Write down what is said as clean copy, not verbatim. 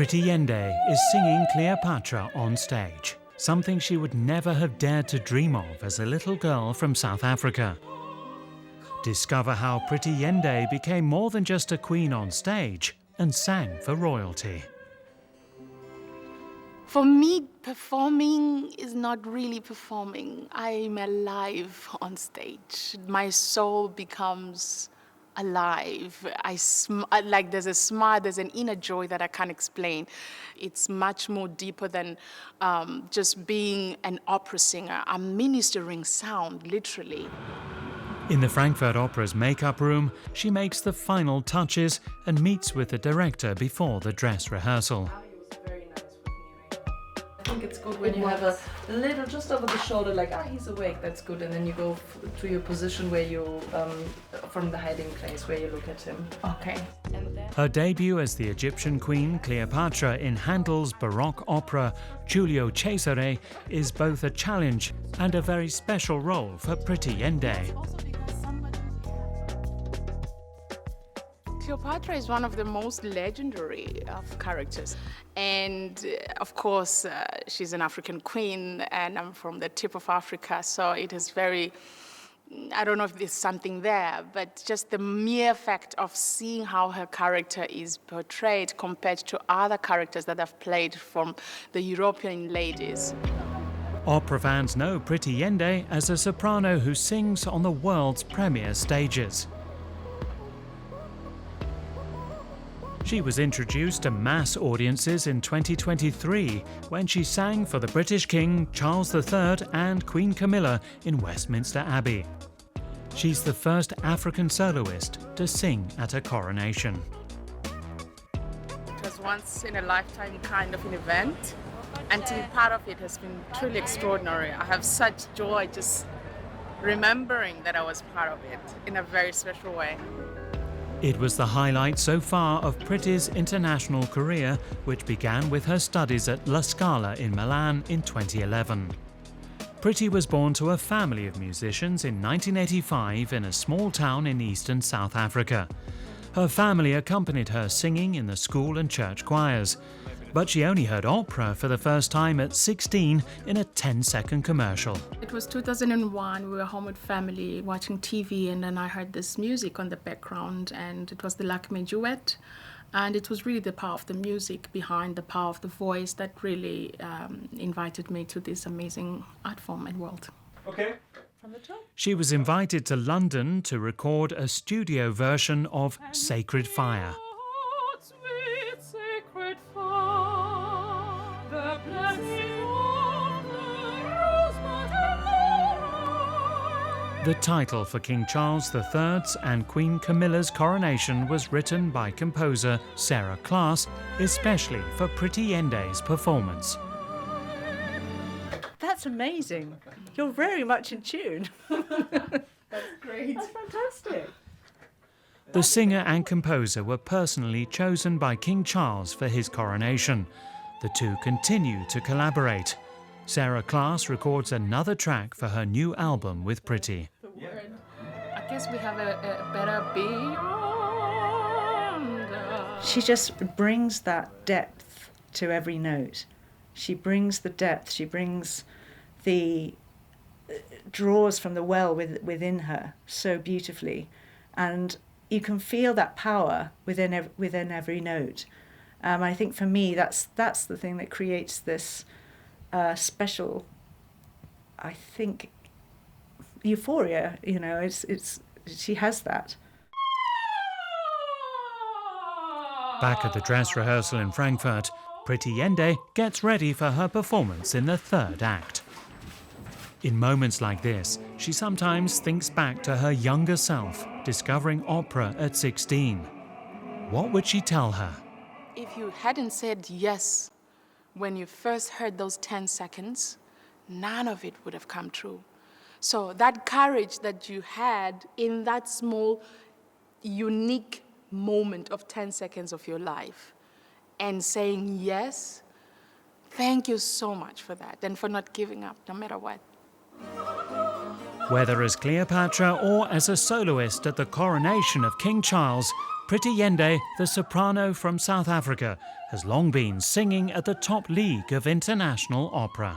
Pretty Yende is singing Cleopatra on stage, something she would never have dared to dream of as a little girl from South Africa. Discover how Pretty Yende became more than just a queen on stage and sang for royalty. For me, performing is not really performing. I'm alive on stage. My soul becomes alive. Like there's a smile, there's an inner joy that I can't explain. It's much more deeper than just being an opera singer. I'm ministering sound, literally. In the Frankfurt Opera's makeup room, she makes the final touches and meets with the director before the dress rehearsal. I think it's good when you have a little just over the shoulder, like, he's awake, that's good. And then you go to your position where you, from the hiding place, where you look at him. Okay. Her debut as the Egyptian queen Cleopatra in Handel's baroque opera Giulio Cesare is both a challenge and a very special role for Pretty Yende. Cleopatra is one of the most legendary of characters. And of course, she's an African queen, and I'm from the tip of Africa, so it is very, I don't know if there's something there, but just the mere fact of seeing how her character is portrayed compared to other characters that I've played from the European ladies. Opera fans know Pretty Yende as a soprano who sings on the world's premier stages. She was introduced to mass audiences in 2023 when she sang for the British King Charles III and Queen Camilla in Westminster Abbey. She's the first African soloist to sing at a coronation. It was once in a lifetime kind of an event, and to be part of it has been truly extraordinary. I have such joy just remembering that I was part of it in a very special way. It was the highlight so far of Pretty's international career, which began with her studies at La Scala in Milan in 2011. Pretty was born to a family of musicians in 1985 in a small town in eastern South Africa. Her family accompanied her singing in the school and church choirs, but she only heard opera for the first time at 16 in a 10-second commercial. It was 2001, we were home with family watching TV, and then I heard this music on the background, and it was the Lakme duet, and it was really the power of the music behind the power of the voice that really invited me to this amazing art form and world. Okay. From the top. She was invited to London to record a studio version of Sacred Fire. The title for King Charles III's and Queen Camilla's coronation was written by composer Sarah Klaas, especially for Pretty Yende's performance. That's amazing. You're very much in tune. That's great. That's fantastic. The singer and composer were personally chosen by King Charles for his coronation. The two continue to collaborate. Sarah Klaas records another track for her new album with Pretty. I guess we have a better beyond. She just brings that depth to every note. She brings the depth, she brings the draws from the well within her so beautifully. And you can feel that power within every note. I think for me, that's the thing that creates this special, I think, euphoria. You know, she has that. Back at the dress rehearsal in Frankfurt, Pretty Yende gets ready for her performance in the third act. In moments like this, she sometimes thinks back to her younger self, discovering opera at 16. What would she tell her? If you hadn't said yes when you first heard those 10 seconds, none of it would have come true. So that courage that you had in that small, unique moment of 10 seconds of your life and saying yes, thank you so much for that and for not giving up no matter what. Whether as Cleopatra or as a soloist at the coronation of King Charles, Pretty Yende, the soprano from South Africa, has long been singing at the top league of international opera.